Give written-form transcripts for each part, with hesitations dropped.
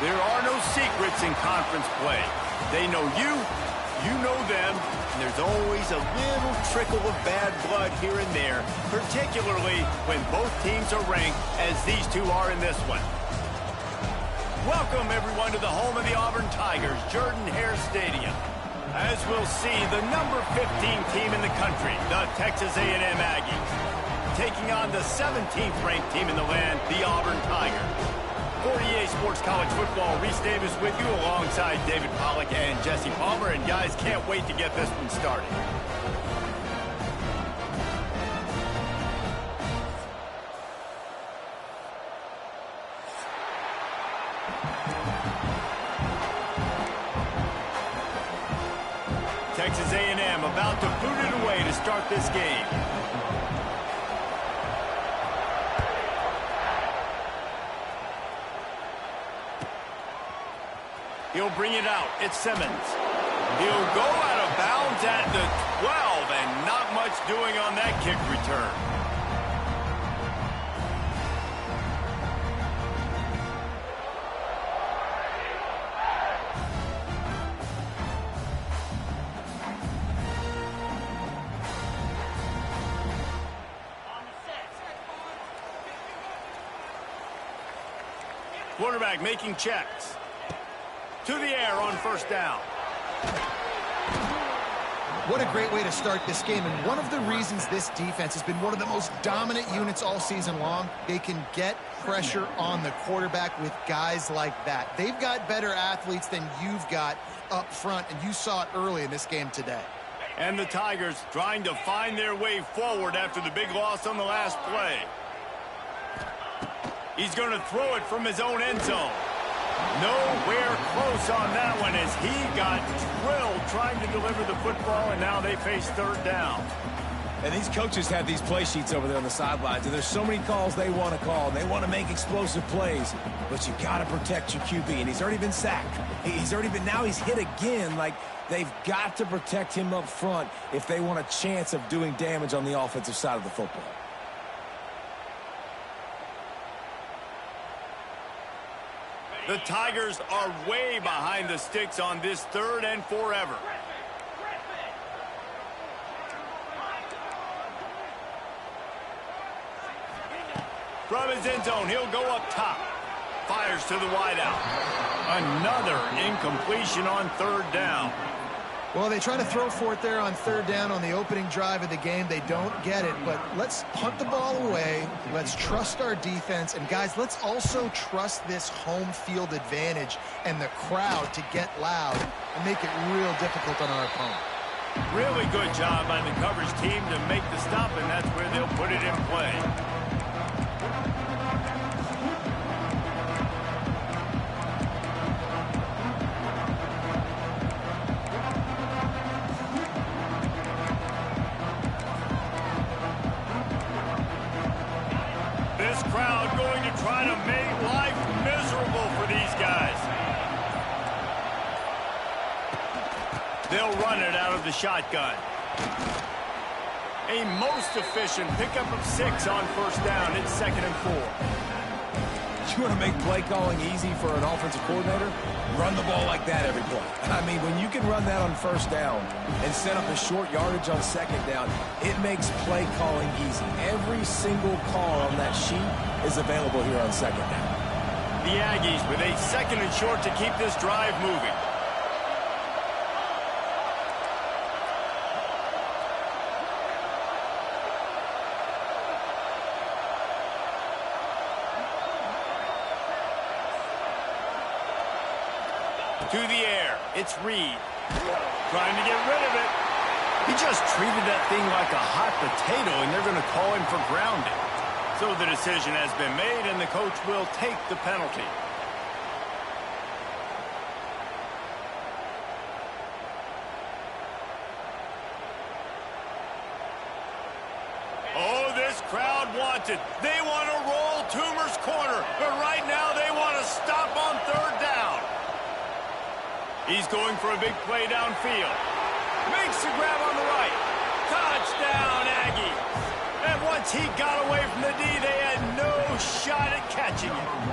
There are no secrets in conference play. They know you, you know them, and there's always a little trickle of bad blood here and there, particularly when both teams are ranked as these two are in this one. Welcome, everyone, to the home of the Auburn Tigers, Jordan-Hare Stadium. As we'll see, the number 15 team in the country, the Texas A&M Aggies, taking on the 17th ranked team in the land, the Auburn Tigers. For EA Sports College Football, Reese Davis with you alongside David Pollack and Jesse Palmer. And guys, can't wait to get this one started. Texas A&M about to boot it away to start this game. He'll bring it out. It's Simmons. He'll go out of bounds at the 12, and not much doing on that kick return. Quarterback making checks. To the air on first down. What a great way to start this game, and one of the reasons this defense has been one of the most dominant units all season long, they can get pressure on the quarterback with guys like that. They've got better athletes than you've got up front, and you saw it early in this game today. And the Tigers trying to find their way forward after the big loss on the last play. He's going to throw it from his own end zone. Nowhere close on that one as he got drilled trying to deliver the football, and now they face third down. And these coaches have these play sheets over there on the sidelines, and there's so many calls they want to call. They want to make explosive plays, but you got to protect your QB, and he's already been sacked. Now he's hit again. Like, they've got to protect him up front if they want a chance of doing damage on the offensive side of the football. The Tigers are way behind the sticks on this third and forever. From his end zone, he'll go up top. Fires to the wideout. Another incompletion on third down. Well, they try to throw for it there on third down on the opening drive of the game. They don't get it, but let's punt the ball away. Let's trust our defense. And, guys, let's also trust this home field advantage and the crowd to get loud and make it real difficult on our opponent. Really good job by the coverage team to make the stop, and that's where they'll put it in play. Crowd going to try to make life miserable for these guys. They'll run it out of the shotgun. A most efficient pickup of 6 on first down. It's 2nd and 4. You want to make play calling easy for an offensive coordinator? Run the ball like that every play. I mean, when you can run that on first down and set up a short yardage on second down, it makes play calling easy. Every single call on that sheet is available here on second down. The Aggies with a 2nd and short to keep this drive moving. To the air, it's Reed. Trying to get rid of it. He just treated that thing like a hot potato, and they're going to call him for grounding. So the decision has been made, and the coach will take the penalty. Oh, this crowd wants it. They want to roll Toomer's corner, but right now they want to stop on third down. He's going for a big play downfield. Makes the grab on the right. Touchdown, Aggies. And once he got away from the D, they had no shot at catching him.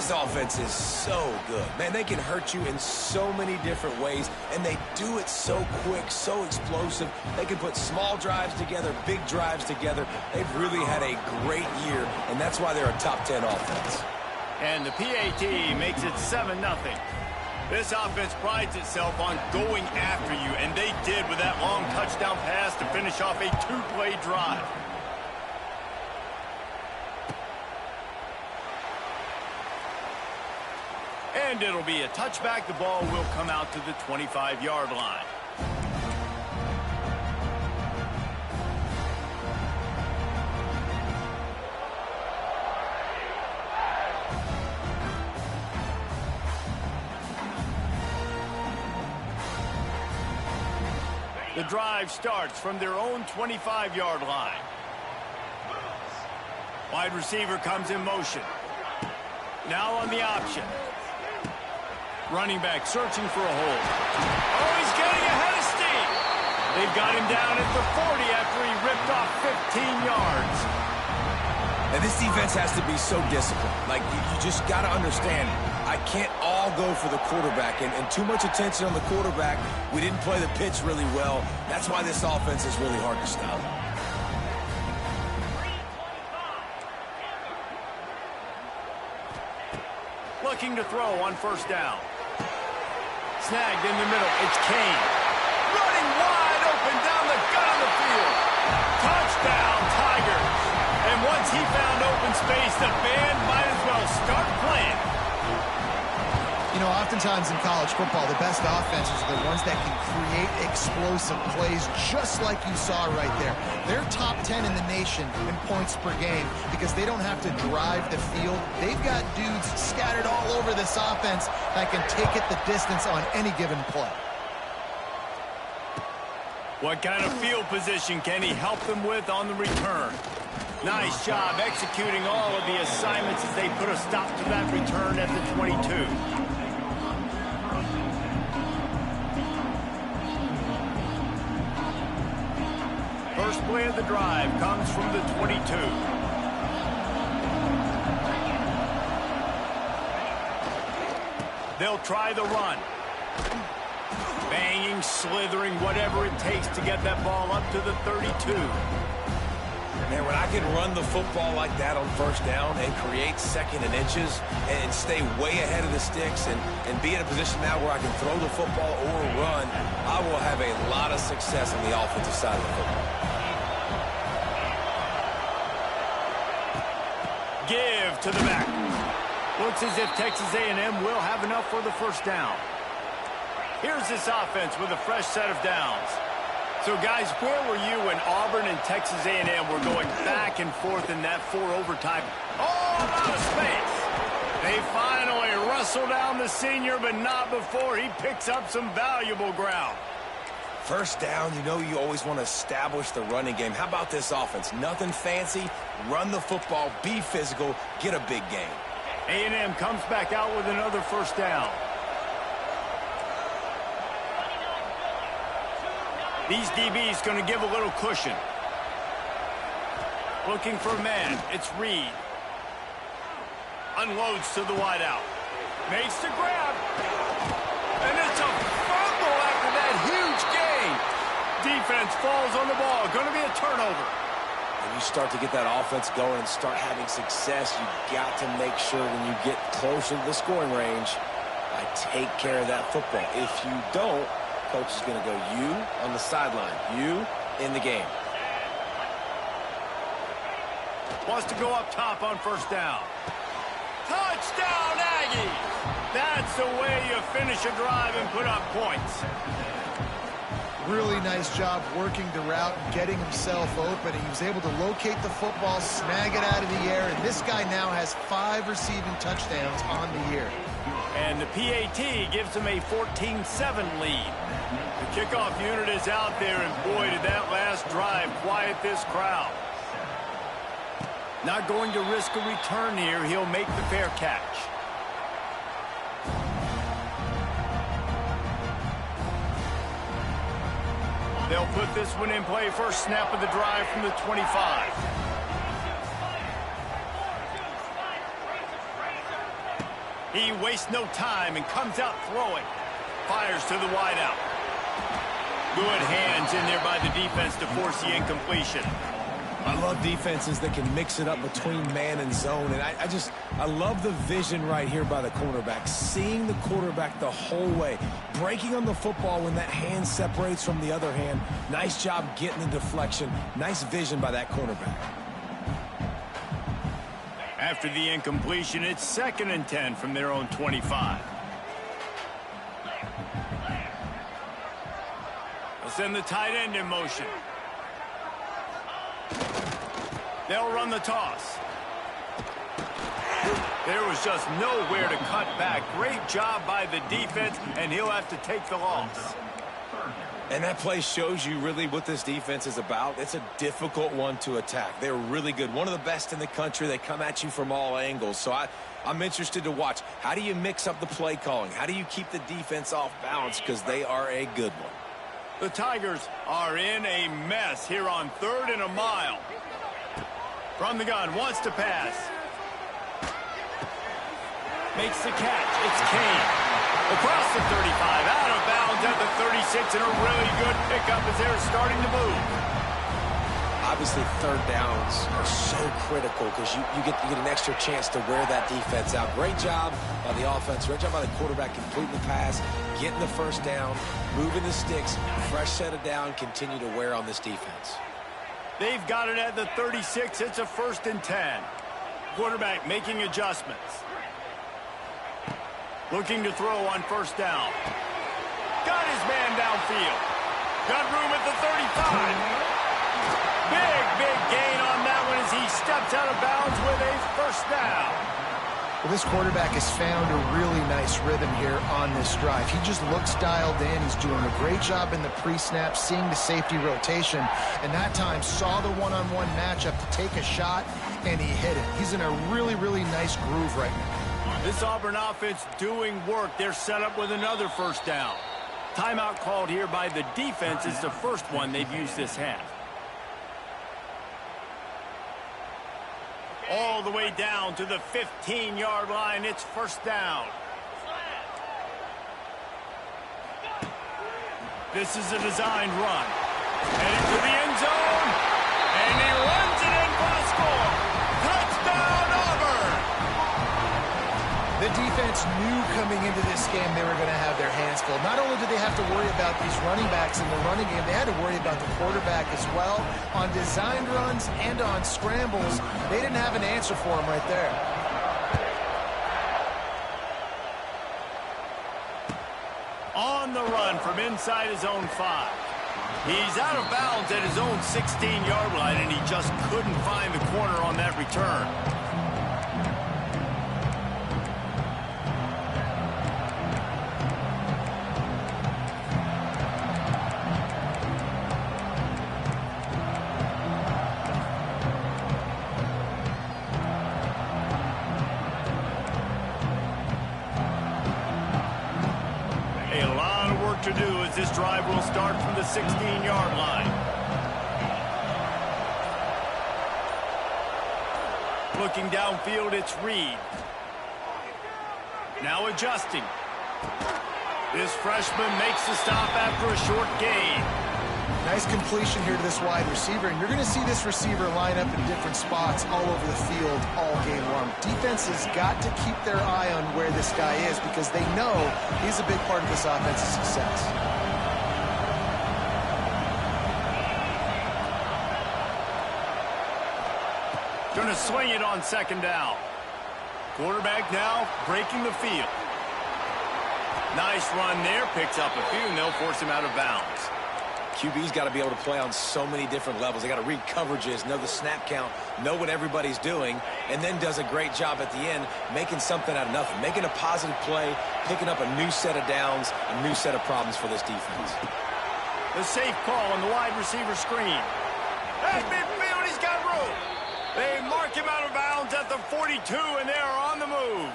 This offense is so good. Man, they can hurt you in so many different ways, and they do it so quick, so explosive. They can put small drives together, big drives together. They've really had a great year, and that's why they're a top 10 offense. And the PAT makes it 7-0. This offense prides itself on going after you, and they did with that long touchdown pass to finish off a two-play drive. And it'll be a touchback. The ball will come out to the 25-yard line. The drive starts from their own 25-yard line. Wide receiver comes in motion. Now on the option. Running back searching for a hole. Oh, he's getting ahead of steam. They've got him down at the 40 after he ripped off 15 yards. And this defense has to be so disciplined. Like, you just got to understand, I can't all go for the quarterback. And too much attention on the quarterback. We didn't play the pitch really well. That's why this offense is really hard to stop. Looking to throw on first down. Snagged in the middle. It's Kane. Running wide open down the gut of the field. Touchdown, Tigers. And once he found open space, the band might as well start playing. You know, oftentimes in college football, the best offenses are the ones that can create explosive plays, just like you saw right there. They're top 10 in the nation in points per game because they don't have to drive the field. They've got dudes scattered all over this offense that can take it the distance on any given play. What kind of field position can he help them with on the return? Nice job executing all of the assignments as they put a stop to that return at the 22. First play of the drive comes from the 22. They'll try the run. Banging, slithering, whatever it takes to get that ball up to the 32. Man, when I can run the football like that on first down and create second and inches and stay way ahead of the sticks and be in a position now where I can throw the football or run, I will have a lot of success on the offensive side of the football. Give to the back. Looks as if Texas A&M will have enough for the first down. Here's this offense with a fresh set of downs. So, guys, where were you when Auburn and Texas A&M were going back and forth in that 4 overtime? All out of space. They finally wrestle down the senior, but not before he picks up some valuable ground. First down, you know you always want to establish the running game. How about this offense? Nothing fancy. Run the football, be physical, get a big gain. A&M comes back out with another first down. These DBs going to give a little cushion. Looking for a man. It's Reed. Unloads to the wideout. Makes the grab. And it's a fumble after that huge gain. Defense falls on the ball. Going to be a turnover. When you start to get that offense going and start having success, you got to make sure when you get closer to the scoring range, I take care of that football. If you don't, coach is going to go you on the sideline, you in the game. Wants to go up top on first down. Touchdown, Aggies! That's the way you finish a drive and put up points. Really nice job working the route and getting himself open. He was able to locate the football, snag it out of the air, and this guy now has 5 receiving touchdowns on the year. And the PAT gives him a 14-7 lead. The kickoff unit is out there, and boy, did that last drive quiet this crowd. Not going to risk a return here. He'll make the fair catch. They'll put this one in play. First snap of the drive from the 25. He wastes no time and comes out throwing. Fires to the wideout. Good hands in there by the defense to force the incompletion. I love defenses that can mix it up between man and zone, and I love the vision right here by the cornerback, seeing the quarterback the whole way, breaking on the football when that hand separates from the other hand. Nice job getting the deflection. Nice vision by that cornerback. After the incompletion, it's 2nd and 10 from their own 25. They'll send the tight end in motion. They'll run the toss. There was just nowhere to cut back. Great job by the defense, and he'll have to take the loss. And that play shows you really what this defense is about. It's a difficult one to attack. They're really good. One of the best in the country. They come at you from all angles. So I'm interested to watch. How do you mix up the play calling? How do you keep the defense off balance? Because they are a good one. The Tigers are in a mess here on 3rd and a mile. From the gun, wants to pass. Makes the catch. It's Kane. Across the 35, out of bounds at the 36, and a really good pickup as they're starting to move. Obviously, 3rd downs are so critical because you get an extra chance to wear that defense out. Great job by the offense. Great job by the quarterback completing the pass, getting the 1st down, moving the sticks, fresh set of down, continue to wear on this defense. They've got it at the 36. It's a 1st and 10. Quarterback making adjustments. Looking to throw on 1st down. Got his man downfield. Got room at the 35. Big gain on that one as he steps out of bounds with a 1st down. Well, this quarterback has found a really nice rhythm here on this drive. He just looks dialed in. He's doing a great job in the pre-snap, seeing the safety rotation, and that time saw the one-on-one matchup to take a shot, and he hit it. He's in a really nice groove right now. This Auburn offense doing work. They're set up with another 1st down. Timeout called here by the defense is the first one they've used this half. All the way down to the 15-yard line. It's 1st down. This is a designed run. Headed to the end zone. And he runs it in for the score. Touchdown, Auburn! The defense knew coming into this game they were going to have their hands full. Not only did they have to worry about these running backs in the running game, they had to worry about the quarterback as well. On designed runs and on scrambles, they didn't have an answer for him right there. On the run from inside his own 5. He's out of bounds at his own 16-yard line, and he just couldn't find the corner on that return. To do as this drive will start from the 16-yard line. Looking downfield, it's Reed. Now adjusting. This freshman makes the stop after a short gain. Nice completion here to this wide receiver, and you're going to see this receiver line up in different spots all over the field all game long. Defense has got to keep their eye on where this guy is because they know he's a big part of this offense's success. Going to swing it on 2nd down. Quarterback now breaking the field. Nice run there, picks up a few, and they'll force him out of bounds. QB's got to be able to play on so many different levels. They got to read coverages, know the snap count, know what everybody's doing, and then does a great job at the end making something out of nothing, making a positive play, picking up a new set of downs, a new set of problems for this defense. The safe call on the wide receiver screen. At midfield, he's got room. They mark him out of bounds at the 42, and they are on the move.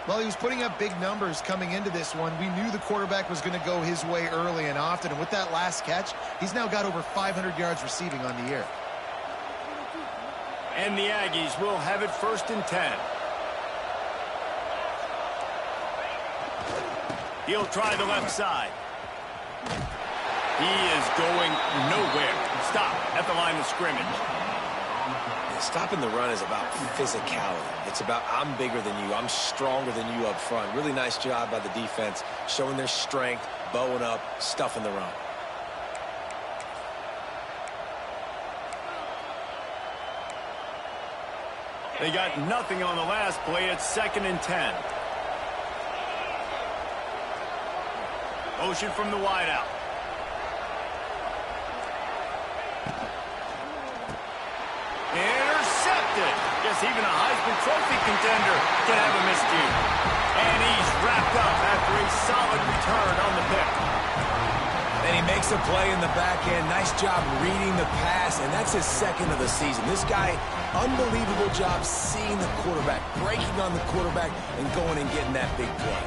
Well, he was putting up big numbers coming into this one. We knew the quarterback was going to go his way early and often, and with that last catch, he's now got over 500 yards receiving on the year. And the Aggies will have it 1st and 10. He'll try the left side. He is going nowhere. Stop at the line of scrimmage. Stopping the run is about physicality. It's about I'm bigger than you. I'm stronger than you up front. Really nice job by the defense, showing their strength, bowing up, stuffing the run. They got nothing on the last play. It's 2nd and 10. Motion from the wideout. Intercepted. Guess even a Heisman Trophy contender can have a miscue. And he's wrapped up after a solid return on the pick. And he makes a play in the back end. Nice job reading the pass, and that's his 2nd of the season. This guy, unbelievable job seeing the quarterback, breaking on the quarterback, and going and getting that big play.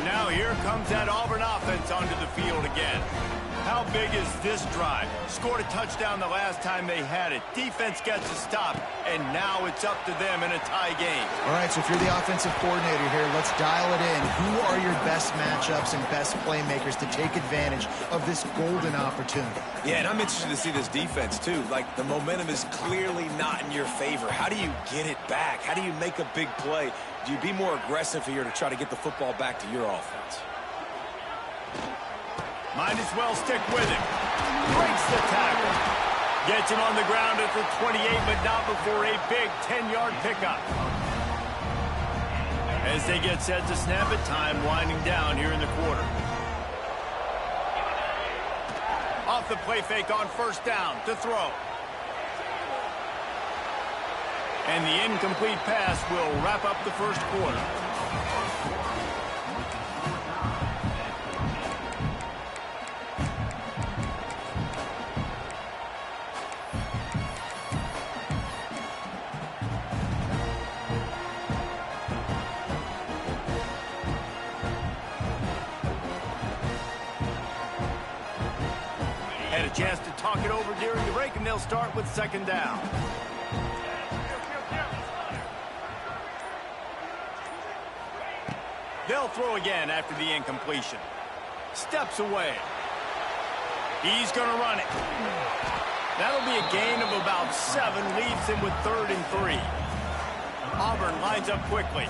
Now here comes that Auburn offense onto the field again. How big is this drive? Scored a touchdown the last time they had it. Defense gets a stop, and now it's up to them in a tie game. All right, so if you're the offensive coordinator here, let's dial it in. Who are your best matchups and best playmakers to take advantage of this golden opportunity? Yeah, and I'm interested to see this defense, too. Like, the momentum is clearly not in your favor. How do you get it back? How do you make a big play? Do you be more aggressive here to try to get the football back to your offense? Might as well stick with him. Breaks the tackle. Gets him on the ground at the 28, but not before a big 10-yard pickup. As they get set to snap it, time winding down here in the quarter. Off the play fake on 1st down to throw. And the incomplete pass will wrap up the 1st quarter. Had a chance to talk it over during the break, and they'll start with 2nd down. They'll throw again after the incompletion. Steps away. He's going to run it. That'll be a gain of about 7, leaves him with 3rd and 3. Auburn lines up quickly.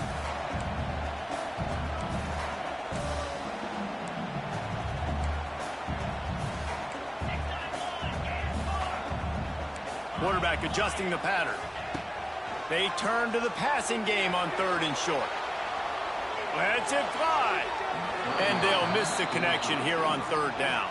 Quarterback adjusting the pattern. They turn to the passing game on 3rd and short. Lets it fly. And they'll miss the connection here on 3rd down.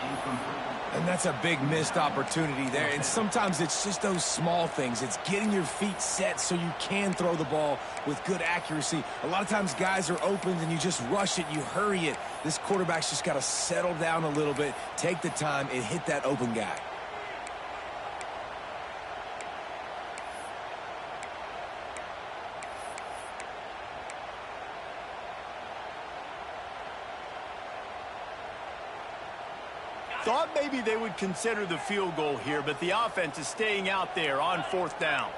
And that's a big missed opportunity there. And sometimes it's just those small things. It's getting your feet set so you can throw the ball with good accuracy. A lot of times guys are open and you just rush it, you hurry it. This quarterback's just got to settle down a little bit, take the time, and hit that open guy. Thought maybe they would consider the field goal here, but the offense is staying out there on 4th down.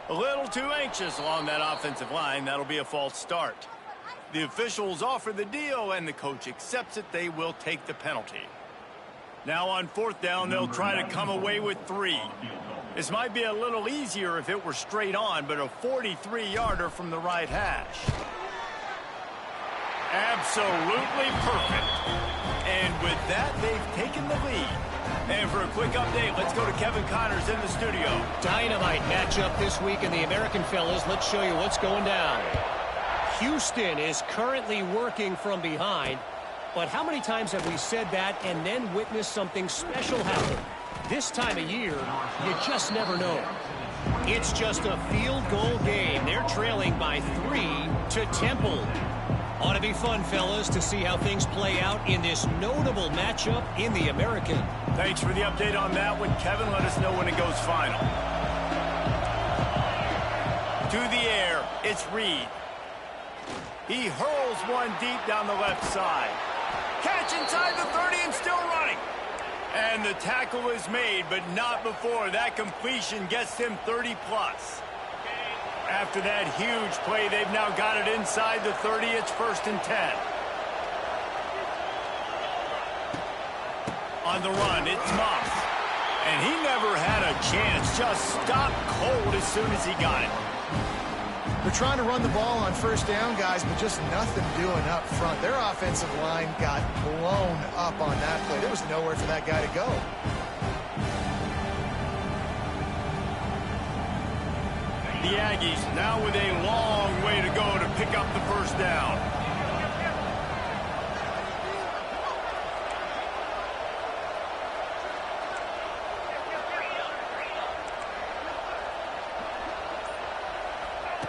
A little too anxious along that offensive line. That'll be a false start. The officials offer the deal, and the coach accepts it. They will take the penalty. Now on 4th down, they'll try to come away with 3. This might be a little easier if it were straight on, but a 43-yarder from the right hash. Absolutely perfect. And with that, they've taken the lead. And for a quick update, let's go to Kevin Connors in the studio. Dynamite matchup this week in the American, fellas. Let's show you what's going down. Houston is currently working from behind. But how many times have we said that and then witnessed something special happen? This time of year, you just never know. It's just a field goal game. They're trailing by 3 to Temple. Ought to be fun, fellas, to see how things play out in this notable matchup in the American. Thanks for the update on that one, Kevin. Let us know when it goes final. To the air, it's Reed. He hurls one deep down the left side. Catch inside the 30 and still running. And the tackle is made, but not before that completion gets him 30+. After that huge play, they've now got it inside the 30. It's 1st and 10. On the run, it's Moss. And he never had a chance. Just stopped cold as soon as he got it. They're trying to run the ball on 1st down, guys, but just nothing doing up front. Their offensive line got blown up on that play. There was nowhere for that guy to go. The Aggies now with a long way to go to pick up the 1st down.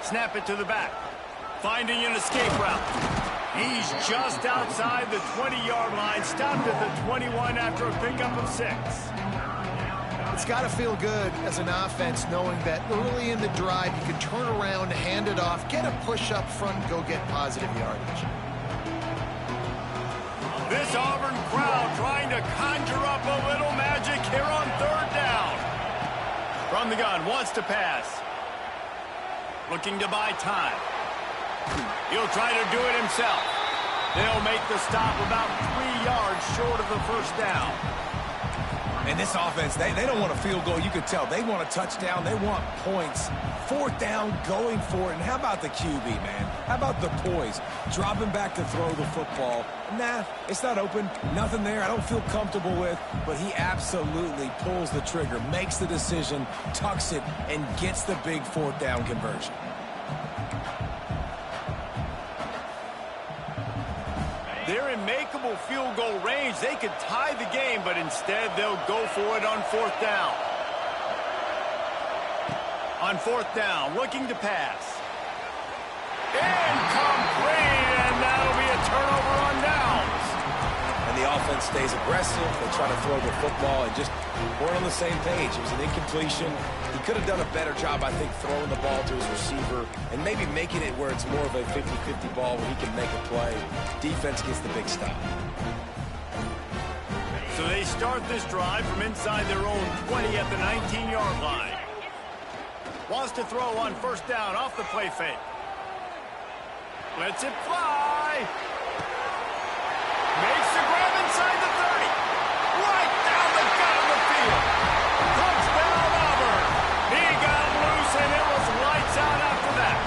Snap it to the back. Finding an escape route. He's just outside the 20-yard line. Stopped at the 21 after a pickup of 6. It's got to feel good as an offense knowing that early in the drive you can turn around, hand it off, get a push up front, and go get positive yardage. This Auburn crowd trying to conjure up a little magic here on 3rd down. From the gun, wants to pass. Looking to buy time. He'll try to do it himself. They'll make the stop about 3 yards short of the 1st down. And this offense, they don't want a field goal. You could tell. They want a touchdown. They want points. 4th down, going for it. And how about the QB, man? How about the poise? Dropping back to throw the football. Nah, it's not open. Nothing there I don't feel comfortable with. But he absolutely pulls the trigger, makes the decision, tucks it, and gets the big 4th down conversion. They're in makeable field goal range. They could tie the game, but instead they'll go for it on 4th down. On 4th down, looking to pass. Incomplete, and that'll be a turnover on downs. And the offense stays aggressive. They try to throw the football and just weren't on the same page. It was an incompletion. He could have done a better job, I think, throwing the ball to his receiver and maybe making it where it's more of a 50-50 ball where he can make a play. Defense gets the big stop. So they start this drive from inside their own 20 at the 19-yard line. Wants to throw on 1st down off the play fake. Lets it fly. Makes the grab inside the 30. Right down the gut of the field. Touchdown Auburn. He got loose and it was lights out after that.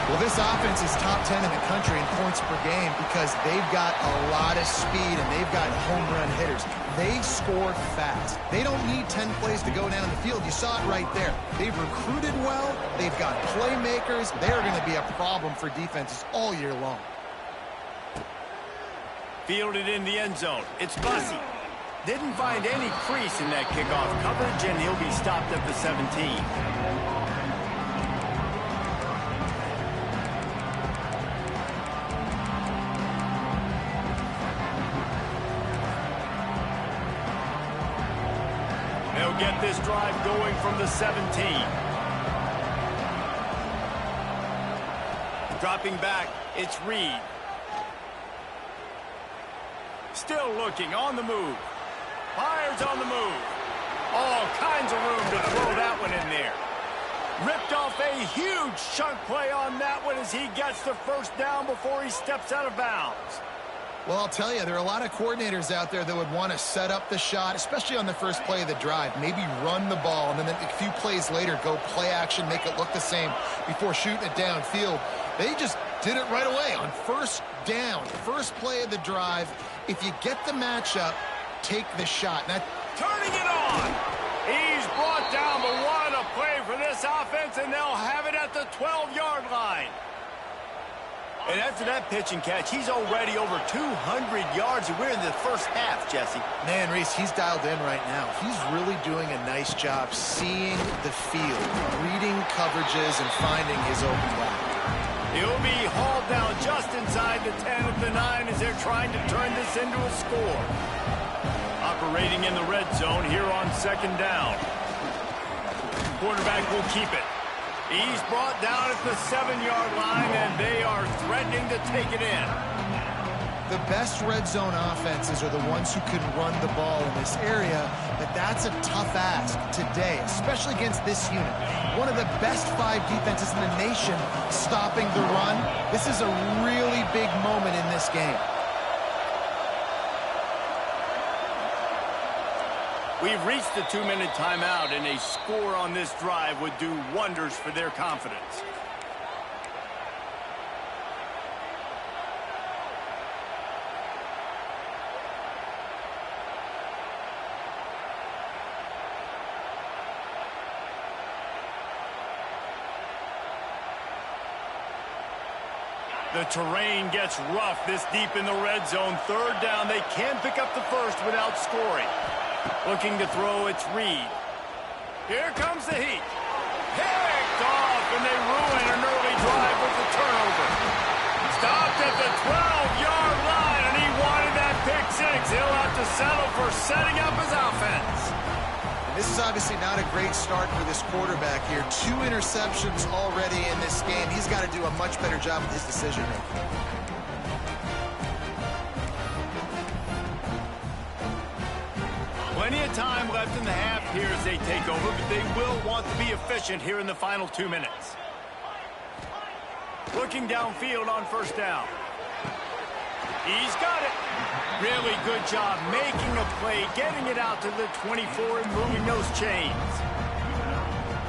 Well, this offense is top 10 in the country in points per game because they've got a lot of speed and they've got home run hitters. They score fast. They don't need 10 plays to go down the field. You saw it right there. They've recruited well. They've got playmakers. They're going to be a problem for defenses all year long. Fielded in the end zone. It's Bussey. Didn't find any crease in that kickoff coverage, and he'll be stopped at the 17. They'll get this drive going from the 17. Dropping back, it's Reed. Still looking, on the move. Fires on the move. All kinds of room to throw that one in there. Ripped off a huge chunk play on that one as he gets the 1st down before he steps out of bounds. Well, I'll tell you, there are a lot of coordinators out there that would want to set up the shot, especially on the first play of the drive. Maybe run the ball, and then a few plays later, go play action, make it look the same before shooting it downfield. They just did it right away on 1st down, first play of the drive. If you get the matchup, take the shot. Now, turning it on. He's brought down, but what a play for this offense, and they'll have it at the 12-yard line. And after that pitch and catch, he's already over 200 yards, and we're in the 1st half, Jesse. Man, Reese, he's dialed in right now. He's really doing a nice job seeing the field, reading coverages, and finding his open guy. He'll be hauled down just inside the 10 at the 9 as they're trying to turn this into a score. Operating in the red zone here on 2nd down. Quarterback will keep it. He's brought down at the 7-yard line, and they are threatening to take it in. The best red zone offenses are the ones who can run the ball in this area, but that's a tough ask today, especially against this unit. One of the best 5 defenses in the nation stopping the run. This is a really big moment in this game. We've reached the 2-minute timeout, and a score on this drive would do wonders for their confidence. The terrain gets rough this deep in the red zone. 3rd down, they can pick up the first without scoring. Looking to throw, it's Reed. Here comes the heat. Picked off, and they ruin an early drive with the turnover. Stopped at the 12-yard line, and he wanted that pick 6. He'll have to settle for setting up his offense. This is obviously not a great start for this quarterback here. 2 interceptions already in this game. He's got to do a much better job with his decision-making. Plenty of time left in the half here as they take over, but they will want to be efficient here in the final 2 minutes. Looking downfield on 1st down. He's got it. Really good job making a play, getting it out to the 24 and moving those chains.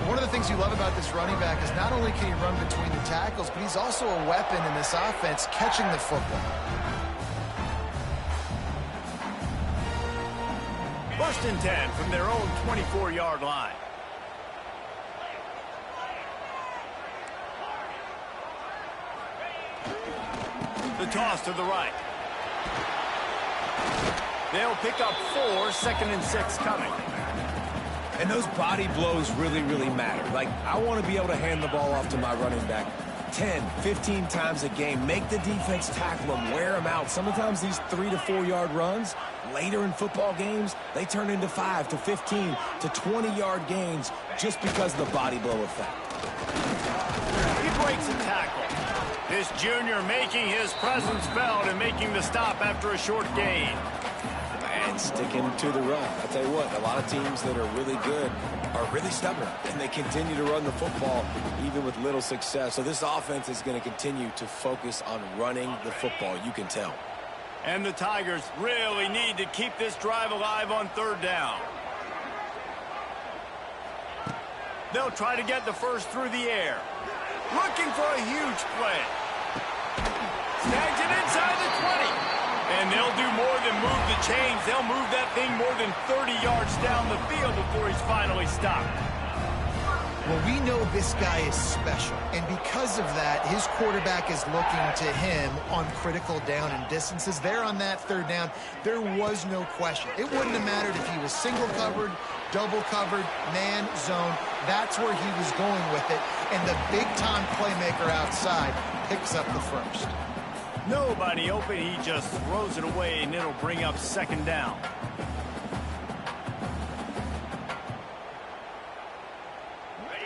One of the things you love about this running back is not only can he run between the tackles, but he's also a weapon in this offense catching the football. 1st and 10 from their own 24-yard line. The toss to the right. They'll pick up 4, 2nd and 6 coming. And those body blows really, really matter. Like, I want to be able to hand the ball off to my running back 10, 15 times a game. Make the defense tackle them, wear them out. Sometimes these 3 to 4 yard runs, later in football games, they turn into 5 to 15 to 20-yard gains just because of the body blow effect. He breaks a tackle. This junior making his presence felt and making the stop after a short gain. And sticking to the run. I'll tell you what, a lot of teams that are really good are really stubborn, and they continue to run the football even with little success. So this offense is going to continue to focus on running the football, you can tell. And the Tigers really need to keep this drive alive on 3rd down. They'll try to get the first through the air. Looking for a huge play. Snags it inside the 20. And they'll do more than move the chains. They'll move that thing more than 30 yards down the field before he's finally stopped. Well, we know this guy is special, and because of that, his quarterback is looking to him on critical down and distances. There on that 3rd down, there was no question. It wouldn't have mattered if he was single covered, double covered, man, zone. That's where he was going with it, and the big-time playmaker outside picks up the first. Nobody open, he just throws it away, and it'll bring up 2nd down.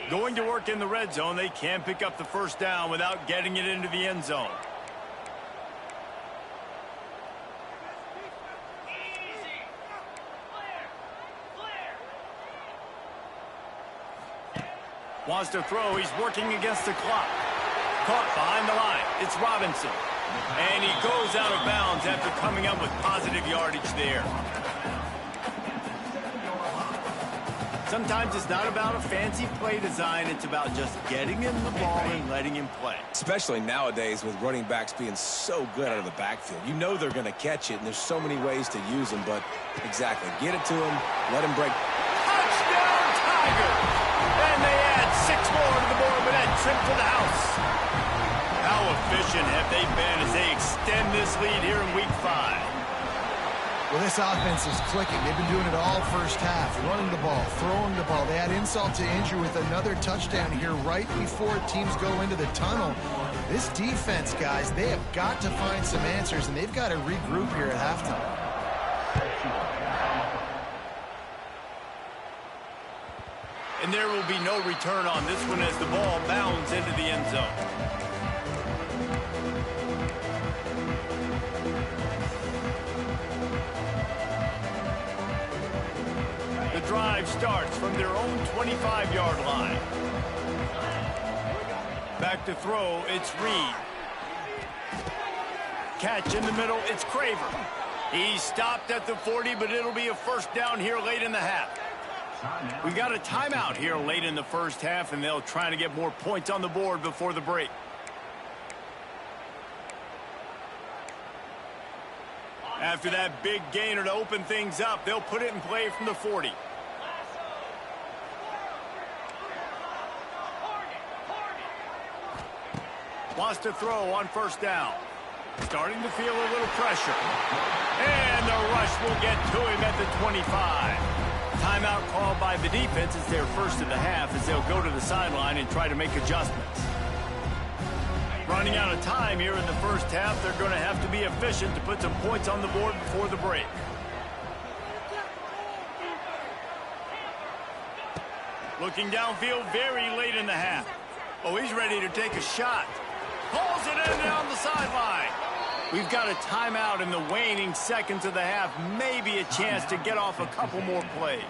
Going to work in the red zone, they can't pick up the 1st down without getting it into the end zone. Wants to throw, he's working against the clock. Caught behind the line, it's Robinson. And he goes out of bounds after coming up with positive yardage there. Sometimes it's not about a fancy play design. It's about just getting him the ball and letting him play. Especially nowadays with running backs being so good out of the backfield. You know they're going to catch it, and there's so many ways to use them. But exactly, get it to him, let him break. Touchdown, Tigers! And they add 6 more to the board with that trip to the house. How efficient have they been as they extend this lead here in week 5? Well, this offense is clicking. They've been doing it all 1st half, running the ball, throwing the ball. They had insult to injury with another touchdown here right before teams go into the tunnel. This defense, guys, they have got to find some answers, and they've got to regroup here at halftime. And there will be no return on this one as the ball bounds into the end zone. drive starts from their own 25-yard line. Back to throw, it's Reed. Catch in the middle, it's Craver. He stopped at the 40, but it'll be a first down here late in the half. We got a timeout here late in the first half, and they'll try to get more points on the board before the break. After that big gainer to open things up, they'll put it in play from the 40. Wants to throw on first down. Starting to feel a little pressure. And the rush will get to him at the 25. Timeout called by the defense is their first of the half as they'll go to the sideline and try to make adjustments. Running out of time here in the first half, they're going to have to be efficient to put some points on the board before the break. Looking downfield very late in the half. Oh, he's ready to take a shot. Pulls it in down the sideline. We've got a timeout in the waning seconds of the half. Maybe a chance to get off a couple more plays.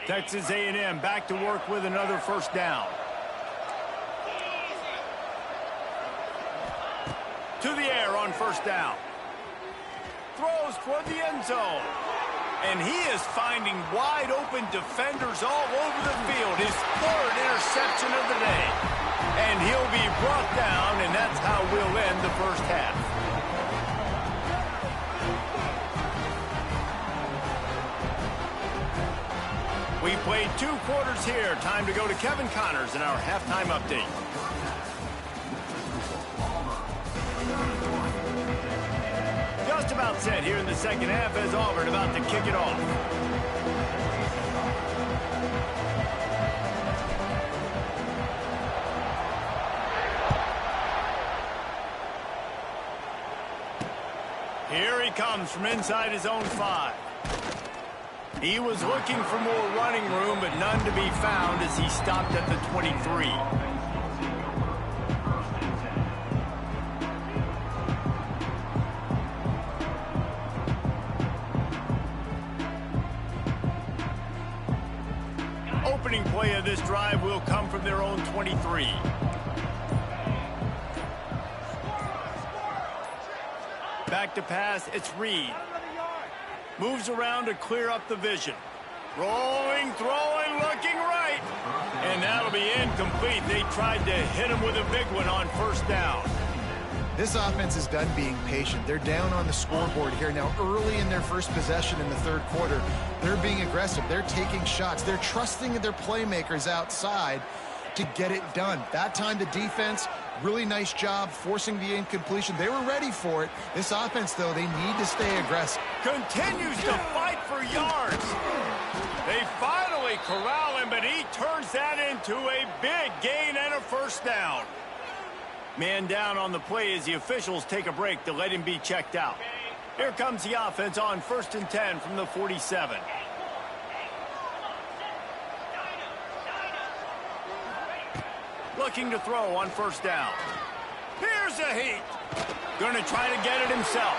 Texas A&M back to work with another first down. To the air on first down. Throws toward the end zone. And he is finding wide open defenders all over the field. His third interception of the day. And he'll be brought down, and that's how we'll end the first half. We played 2 quarters here. Time to go to Kevin Connors in our halftime update. Just about set here in the second half as Auburn about to kick it off. Here he comes from inside his own 5. He was looking for more running room, but none to be found as he stopped at the 23. Opening play of this drive will come from their own 23. Back to pass, it's Reed. Moves around to clear up the vision. Rolling, throwing, looking right. And that'll be incomplete. They tried to hit him with a big one on first down. This offense is done being patient. They're down on the scoreboard here now early in their first possession in the third quarter. They're being aggressive. They're taking shots. They're trusting their playmakers outside to get it done. That time the defense, really nice job forcing the incompletion. They were ready for it. This offense, though, they need to stay aggressive. Continues to fight for yards. They finally corral him, but he turns that into a big gain and a first down. Man down on the play as the officials take a break to let him be checked out. Here comes the offense on 1st and 10 from the 47. Looking to throw on first down. Here's a heat. Going to try to get it himself.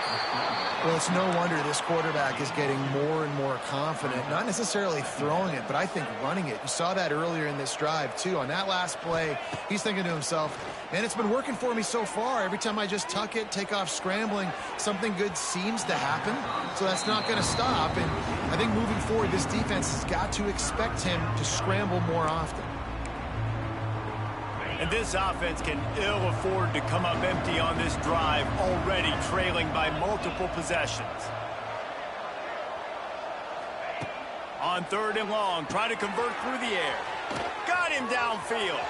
Well, it's no wonder this quarterback is getting more and more confident. Not necessarily throwing it, but I think running it. You saw that earlier in this drive, too. On that last play, he's thinking to himself, man, it's been working for me so far. Every time I just tuck it, take off scrambling, something good seems to happen. So that's not going to stop. And I think moving forward, this defense has got to expect him to scramble more often. And this offense can ill afford to come up empty on this drive, already trailing by multiple possessions. On 3rd and long, trying to convert through the air. Got him downfield.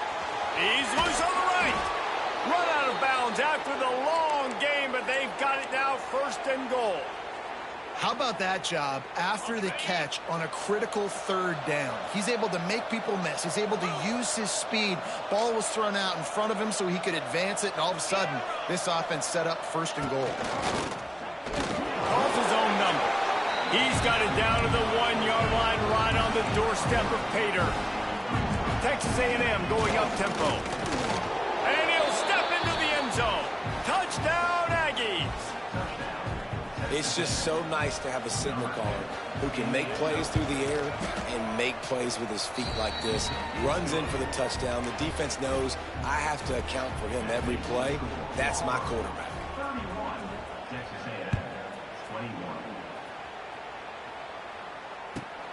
He's loose on the right. Run out of bounds after the long game, but they've got it now 1st and goal. How about that job after the catch on a critical 3rd down? He's able to make people miss. He's able to use his speed. Ball was thrown out in front of him so he could advance it, and all of a sudden, this offense set up 1st and goal. Calls his own number. He's got it down to the 1-yard line right on the doorstep of Pater. Texas A&M going up tempo. And he'll step into the end zone. It's just so nice to have a signal caller who can make plays through the air and make plays with his feet like this. Runs in for the touchdown. The defense knows I have to account for him every play. That's my quarterback.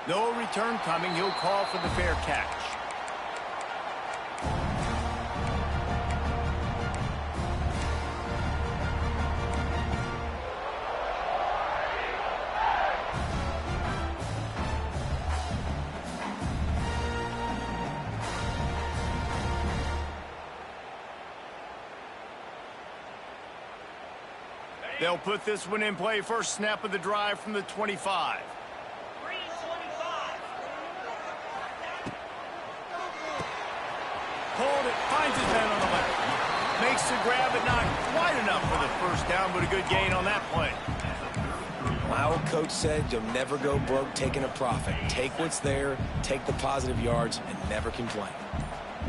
No return coming. He'll call for the fair catch. They'll put this one in play. First snap of the drive from the 25. Hold it, finds his man on the left. Makes the grab, but not quite enough for the first down, but a good gain on that play. My old coach said you'll never go broke taking a profit. Take what's there, take the positive yards, and never complain.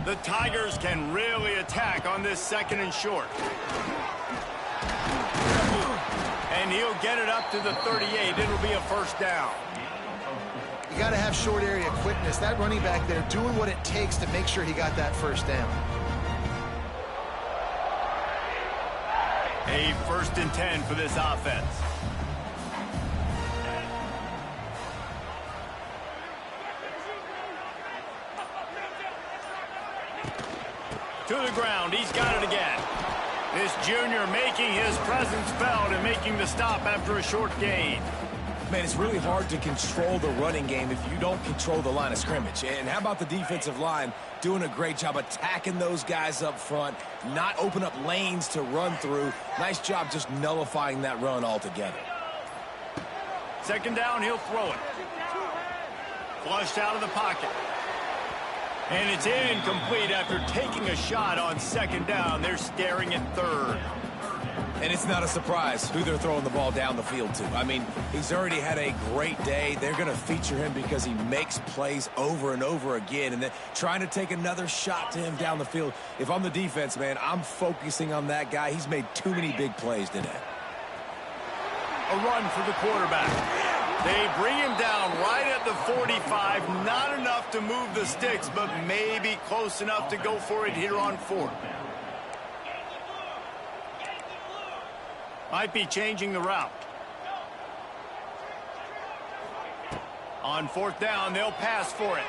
The Tigers can really attack on this 2nd and short. And he'll get it up to the 38. It'll be a first down. You got to have short area quickness. That running back there doing what it takes to make sure he got that first down. A 1st and 10 for this offense. To the ground. He's got it again. This junior making his presence felt and making the stop after a short gain. Man, it's really hard to control the running game if you don't control the line of scrimmage. And how about the defensive line doing a great job attacking those guys up front, not open up lanes to run through. Nice job just nullifying that run altogether. 2nd down, he'll throw it. Flushed out of the pocket. And it's incomplete after taking a shot on 2nd down. They're staring at 3rd. And it's not a surprise who they're throwing the ball down the field to. I mean, he's already had a great day. They're going to feature him because he makes plays over and over again. And then trying to take another shot to him down the field. If I'm the defense, man, I'm focusing on that guy. He's made too many big plays today. A run for the quarterback. They bring him down right at the 45. Not enough to move the sticks, but maybe close enough to go for it here on 4th. Might be changing the route. On 4th down, they'll pass for it.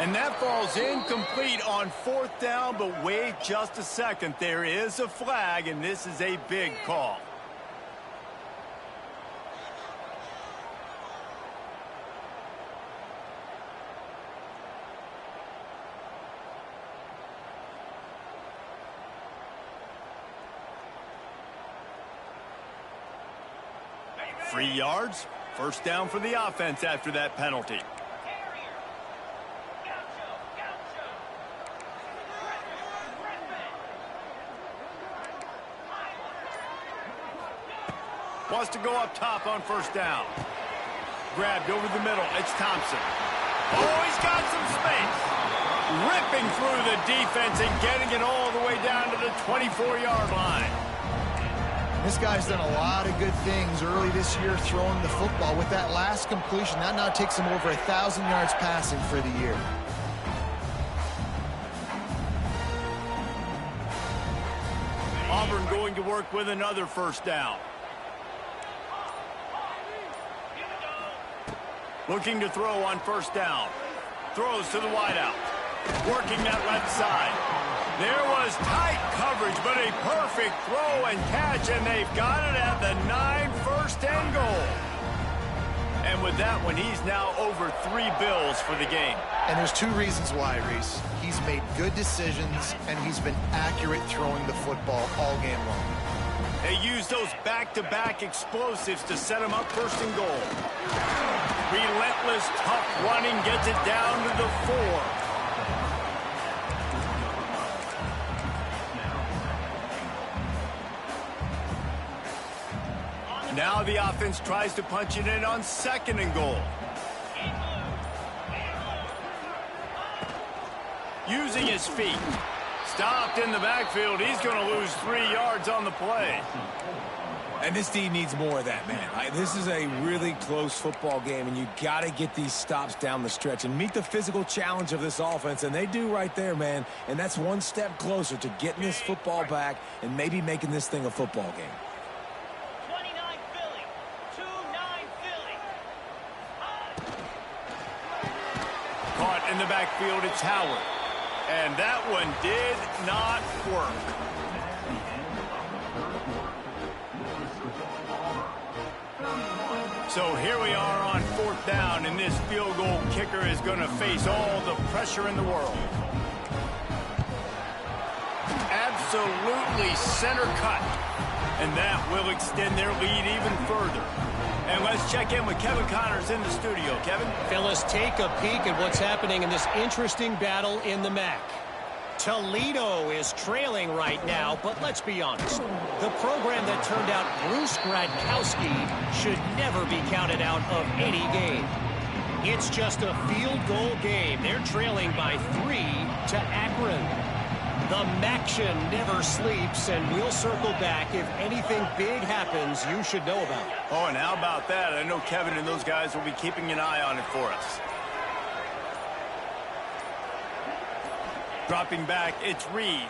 And that falls incomplete on 4th down, but wait just a second. There is a flag, and this is a big call. Free yards, first down for the offense after that penalty. Wants to go up top on 1st down. Grabbed over the middle. It's Thompson. Oh, he's got some space. Ripping through the defense and getting it all the way down to the 24-yard line. This guy's done a lot of good things early this year throwing the football. With that last completion, that now takes him over 1,000 yards passing for the year. Auburn going to work with another first down. Looking to throw on 1st down. Throws to the wideout. Working that left side. There was tight coverage, but a perfect throw and catch, and they've got it at the 9, 1st and goal. And with that one, he's now over 3 bills for the game. And there's 2 reasons why, Reese. He's made good decisions, and he's been accurate throwing the football all game long. They use those back-to-back explosives to set him up 1st and goal. Relentless, tough running gets it down to the 4. Now the offense tries to punch it in on 2nd and goal. Using his feet. Stopped in the backfield. He's going to lose 3 yards on the play. And this D needs more of that, man. This is a really close football game, and you got to get these stops down the stretch and meet the physical challenge of this offense, and they do right there, man. And that's one step closer to getting this football back and maybe making this thing a football game. 29 Philly, 2-9 Philly. Caught in the backfield, it's Howard. And that one did not work. So here we are on 4th down, and this field goal kicker is going to face all the pressure in the world. Absolutely center cut. And that will extend their lead even further. And let's check in with Kevin Connors in the studio. Kevin? Fellas, take a peek at what's happening in this interesting battle in the MAC. Toledo is trailing right now, but let's be honest. The program that turned out Bruce Gradkowski should never be counted out of any game. It's just a field goal game. They're trailing by 3 to Akron. The MACtion never sleeps, and we'll circle back if anything big happens you should know about. Oh, and how about that? I know Kevin and those guys will be keeping an eye on it for us. Dropping back, it's Reed.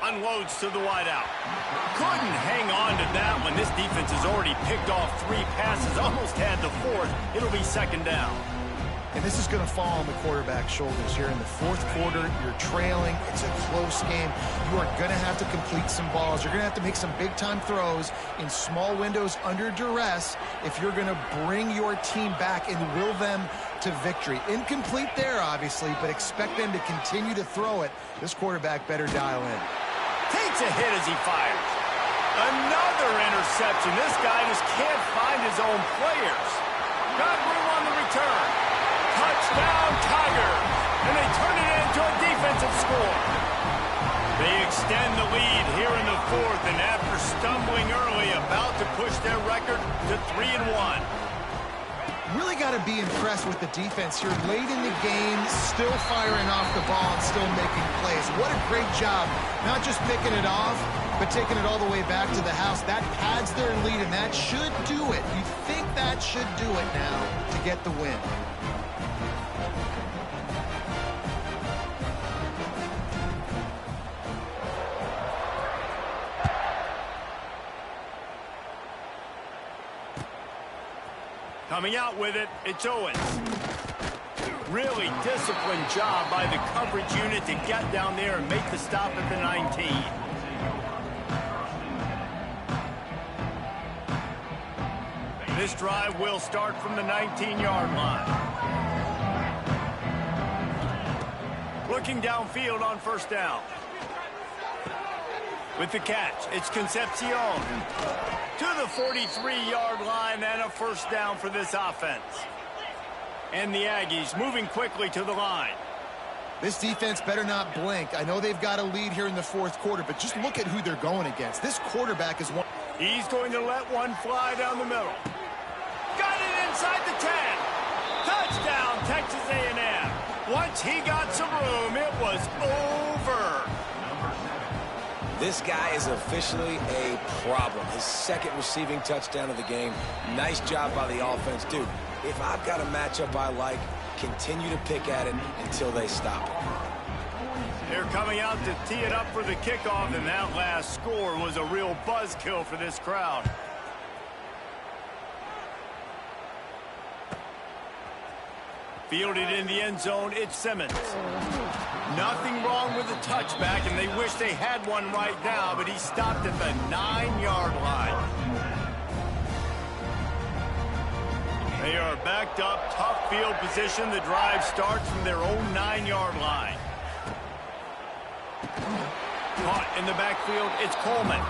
Unloads to the wideout. Couldn't hang on to that one. This defense has already picked off 3 passes, almost had the 4th. It'll be 2nd down. And this is going to fall on the quarterback's shoulders here in the 4th quarter. You're trailing. It's a close game. You are going to have to complete some balls. You're going to have to make some big-time throws in small windows under duress if you're going to bring your team back and will them to victory. Incomplete there, obviously, but expect them to continue to throw it. This quarterback better dial in. Takes a hit as he fires. Another interception. This guy just can't find his own players. Got room on the return. Touchdown, Tigers. And they turn it into a defensive score. They extend the lead here in the 4th, and after stumbling early, about to push their record to 3-1. Really got to be impressed with the defense here late in the game, still firing off the ball and still making plays. What a great job, not just picking it off, but taking it all the way back to the house. That pads their lead, and that should do it. You think that should do it now to get the win. Coming out with it, it's Owens. Really disciplined job by the coverage unit to get down there and make the stop at the 19. This drive will start from the 19-yard line. Looking downfield on 1st down. With the catch, it's Concepcion. To the 43-yard line and a 1st down for this offense. And the Aggies moving quickly to the line. This defense better not blink. I know they've got a lead here in the 4th quarter, but just look at who they're going against. This quarterback is one. He's going to let one fly down the middle. Got it inside the 10. Touchdown, Texas A&M. Once he got some room, it was over. This guy is officially a problem. His 2nd receiving touchdown of the game. Nice job by the offense. Dude, if I've got a matchup I like, continue to pick at it until they stop it. They're coming out to tee it up for the kickoff, and that last score was a real buzzkill for this crowd. Fielded in the end zone, it's Simmons. Nothing wrong with the touchback, and they wish they had one right now, but he stopped at the 9-yard line. They are backed up, tough field position. The drive starts from their own 9-yard line. Caught in the backfield, it's Coleman.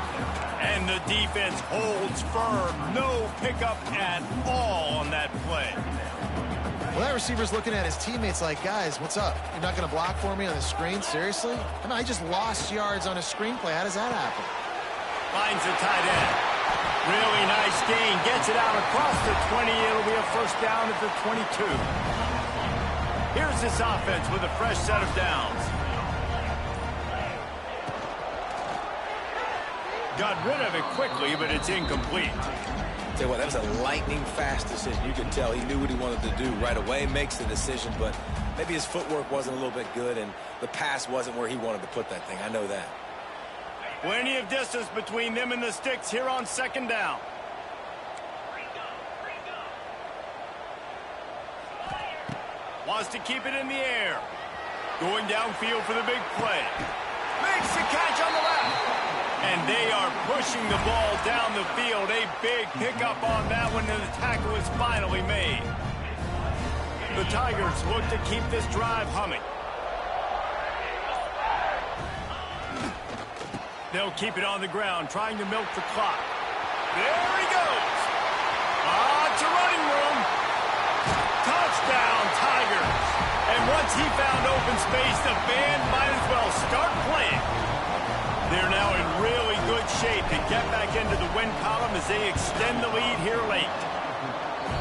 And the defense holds firm. No pickup at all on that play. Well, that receiver's looking at his teammates like, guys, what's up? You're not going to block for me on the screen? Seriously? I mean, I just lost yards on a screenplay. How does that happen? Finds the tight end. Really nice gain. Gets it out across the 20. It'll be a 1st down at the 22. Here's this offense with a fresh set of downs. Got rid of it quickly, but it's incomplete. Tell you what, that was a lightning-fast decision. You could tell he knew what he wanted to do right away, makes the decision, but maybe his footwork wasn't a little bit good, and the pass wasn't where he wanted to put that thing. I know that. Plenty of distance between them and the sticks here on second down. Wants to keep it in the air. Going downfield for the big play. Makes the catch on the left. And they are pushing the ball down the field. A big pickup on that one, and the tackle is finally made. The Tigers look to keep this drive humming. They'll keep it on the ground, trying to milk the clock. There he goes. It's a running room. Touchdown, Tigers. And once he found open space, the band might as well start playing. They're now in really good shape to get back into the win column as they extend the lead here late.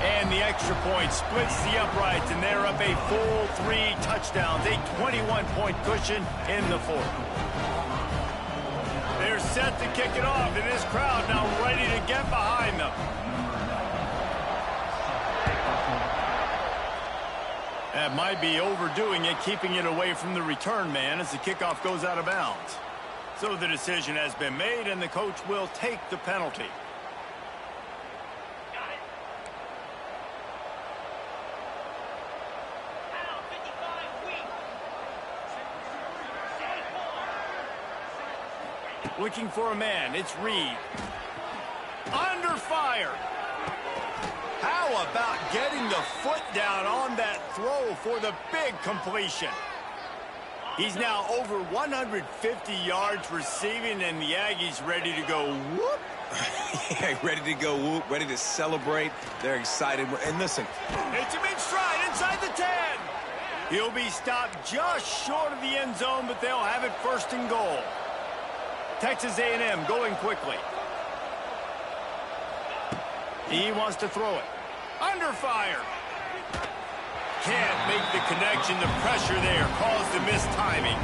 And the extra point splits the uprights, and they're up a full 3 touchdowns, a 21-point cushion in the fourth. They're set to kick it off, and this crowd now ready to get behind them. That might be overdoing it, keeping it away from the return man as the kickoff goes out of bounds. So the decision has been made, and the coach will take the penalty. Looking for a man, it's Reed. Under fire. How about getting the foot down on that throw for the big completion? He's now over 150 yards receiving, and the Aggies ready to go whoop. Yeah, ready to go whoop, ready to celebrate. They're excited. And listen. It's him in stride inside the 10. He'll be stopped just short of the end zone, but they'll have it first and goal. Texas A&M going quickly. He wants to throw it. Under fire. Can't make the connection. The pressure there caused the missed timing.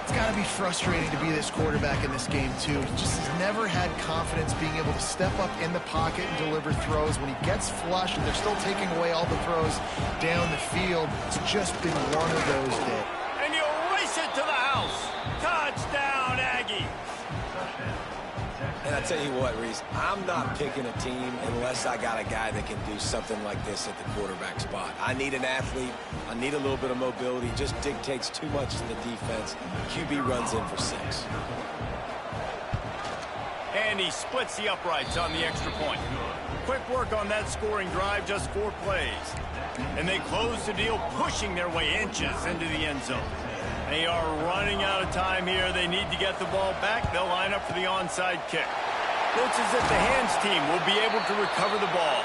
It's got to be frustrating to be this quarterback in this game, too. He just has never had confidence being able to step up in the pocket and deliver throws. When he gets flushed and they're still taking away all the throws down the field, it's just been one of those days. And you'll race it to the house. Touchdown, Aggie. And I tell you what, Reese, I'm not picking a team unless I got a guy that can do something like this at the quarterback spot. I need an athlete. I need a little bit of mobility. Just dictates too much to the defense. QB runs in for 6. And he splits the uprights on the extra point. Quick work on that scoring drive, just 4 plays. And they close the deal, pushing their way inches into the end zone. They are running out of time here. They need to get the ball back. They'll line up for the onside kick. Looks as if the hands team will be able to recover the ball.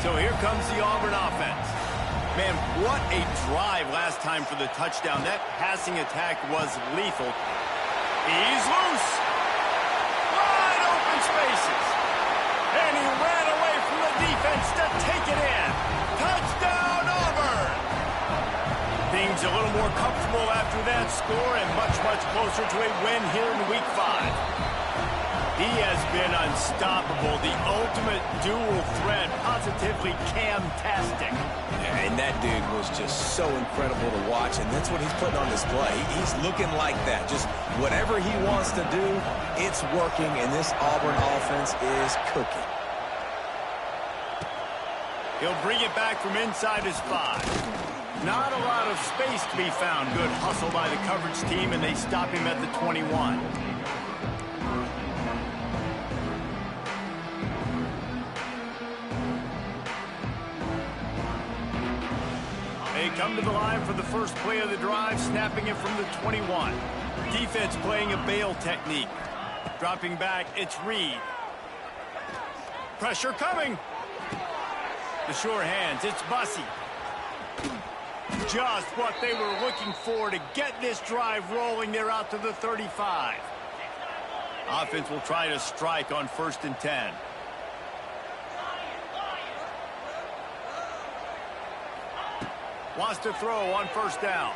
So here comes the Auburn offense. Man, what a drive last time for the touchdown. That passing attack was lethal. He's loose. Wide open spaces. And he ran away from the defense to take it in. Touchdown, Auburn. Things a little more comfortable after that score and much, much closer to a win here in week 5. He has been unstoppable, the ultimate dual threat, positively Cam-tastic. And that dude was just so incredible to watch, and that's what he's putting on display. He's looking like that. Just whatever he wants to do, it's working, and this Auburn offense is cooking. He'll bring it back from inside his 5. Not a lot of space to be found. Good hustle by the coverage team, and they stop him at the 21. They come to the line for the first play of the drive, snapping it from the 21. Defense playing a bail technique. Dropping back, it's Reed. Pressure coming. The sure hands, it's Bussey. Just what they were looking for to get this drive rolling. They're out to the 35. Offense will try to strike on 1st and 10. Wants to throw on 1st down.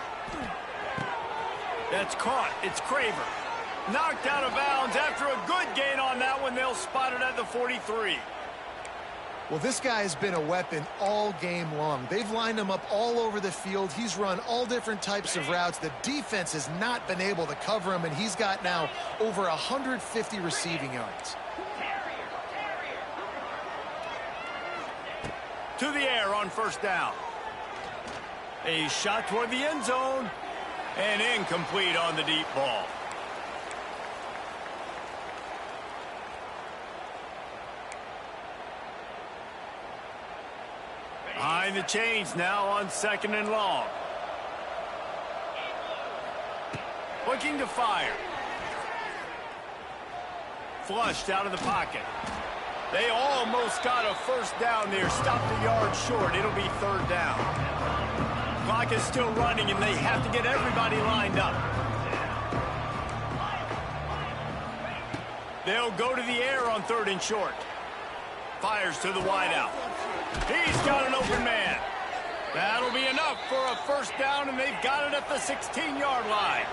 That's caught. It's Craver. Knocked out of bounds after a good gain on that one. They'll spot it at the 43. Well, this guy has been a weapon all game long. They've lined him up all over the field. He's run all different types of routes. The defense has not been able to cover him, and he's got now over 150 receiving yards. To the air on 1st down. A shot toward the end zone, and incomplete on the deep ball. Behind the chains now on 2nd and long. Looking to fire. Flushed out of the pocket. They almost got a 1st down there. Stopped a yard short. It'll be 3rd down. Clock is still running, and they have to get everybody lined up. They'll go to the air on 3rd and short. Fires to the wideout. He's got an open man. That'll be enough for a 1st down, and they've got it at the 16-yard line.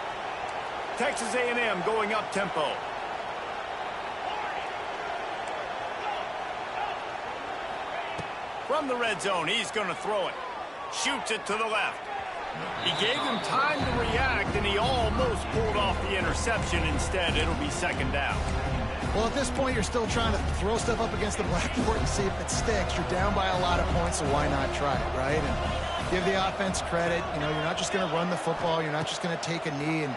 Texas A&M going up tempo. From the red zone, he's going to throw it. Shoots it to the left. He gave him time to react, and he almost pulled off the interception. Instead, it'll be 2nd down. Well, at this point, you're still trying to throw stuff up against the blackboard and see if it sticks. You're down by a lot of points, so why not try it, right? And give the offense credit. You know, you're not just going to run the football. You're not just going to take a knee and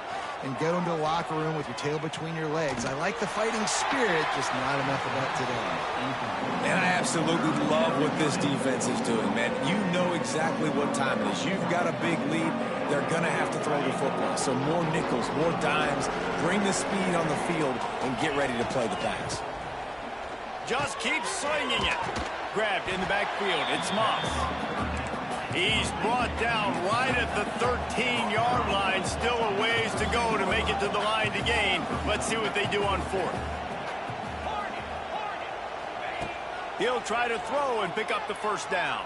go into the locker room with your tail between your legs. I like the fighting spirit, just not enough of that today. And I absolutely love what this defense is doing, man. You know exactly what time it is. You've got a big lead. They're going to have to throw the football. So more nickels, more dimes, bring the speed on the field, and get ready to play the pass. Just keep slinging it. Grabbed in the backfield. It's Moss. He's brought down right at the 13-yard line. Still a ways to go to make it to the line to gain. Let's see what they do on 4th. He'll try to throw and pick up the 1st down.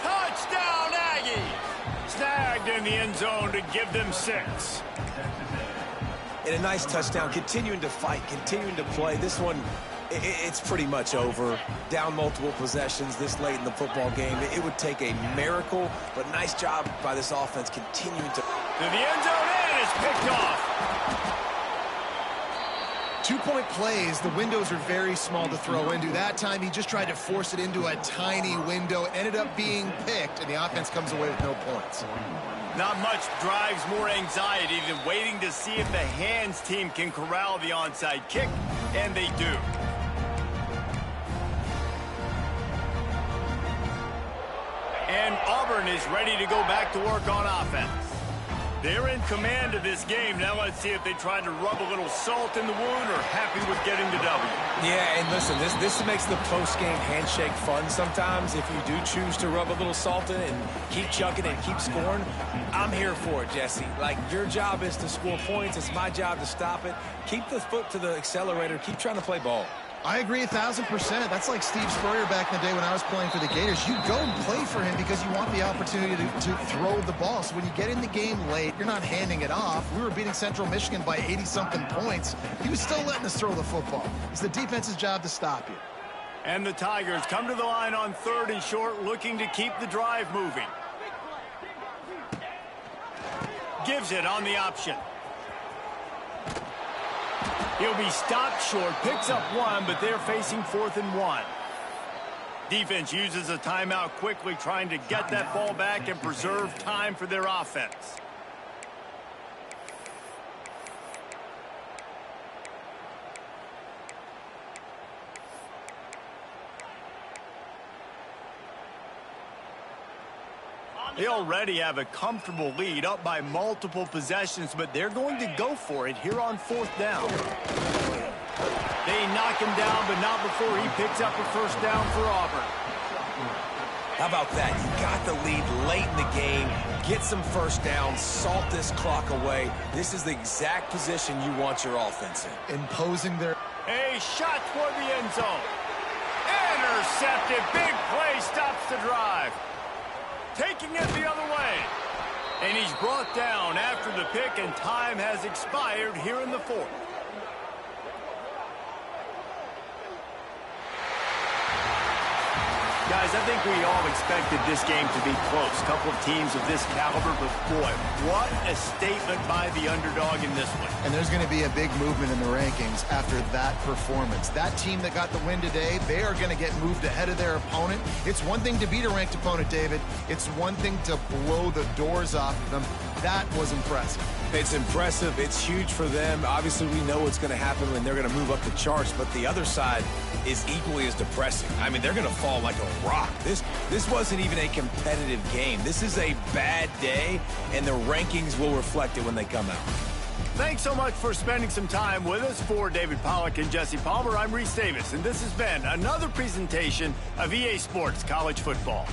Touchdown, Aggies! Snagged in the end zone to give them 6. And a nice touchdown, continuing to fight, continuing to play. This one, it's pretty much over. Down multiple possessions this late in the football game. It would take a miracle, but nice job by this offense continuing to the end zone, and it's picked off. 2-point plays, the windows are very small to throw into. That time, he just tried to force it into a tiny window. It ended up being picked, and the offense comes away with no points. Not much drives more anxiety than waiting to see if the hands team can corral the onside kick, and they do. And Auburn is ready to go back to work on offense. They're in command of this game. Now let's see if they try to rub a little salt in the wound or happy with getting the W. Yeah, and listen, this makes the post-game handshake fun sometimes. If you do choose to rub a little salt in and keep chucking and keep scoring, I'm here for it, Jesse. Like, your job is to score points. It's my job to stop it. Keep the foot to the accelerator. Keep trying to play ball. I agree 1,000%. That's like Steve Spurrier back in the day when I was playing for the Gators. You go and play for him because you want the opportunity to throw the ball. So when you get in the game late, you're not handing it off. We were beating Central Michigan by 80-something points. He was still letting us throw the football. It's the defense's job to stop you. And the Tigers come to the line on 3rd and short, looking to keep the drive moving. Gives it on the option. He'll be stopped short, picks up 1, but they're facing 4th and 1. Defense uses a timeout quickly, trying to get that ball back and preserve time for their offense. They already have a comfortable lead, up by multiple possessions, but they're going to go for it here on 4th down. They knock him down, but not before he picks up a 1st down for Auburn. How about that? You got the lead late in the game. Get some first downs. Salt this clock away. This is the exact position you want your offense in. Imposing their... A shot toward the end zone. Intercepted. Big play stops the drive. Taking it the other way. And he's brought down after the pick, and time has expired here in the fourth. Guys, I think we all expected this game to be close. A couple of teams of this caliber, but boy, what a statement by the underdog in this one. And there's going to be a big movement in the rankings after that performance. That team that got the win today, they are going to get moved ahead of their opponent. It's one thing to beat a ranked opponent, David. It's one thing to blow the doors off of them. That was impressive. It's impressive. It's huge for them. Obviously, we know what's going to happen when they're going to move up the charts, but the other side is equally as depressing. I mean, they're going to fall like a rock. This wasn't even a competitive game. This is a bad day, and the rankings will reflect it when they come out. Thanks so much for spending some time with us. For David Pollack and Jesse Palmer, I'm Reese Davis, and this has been another presentation of EA Sports College Football.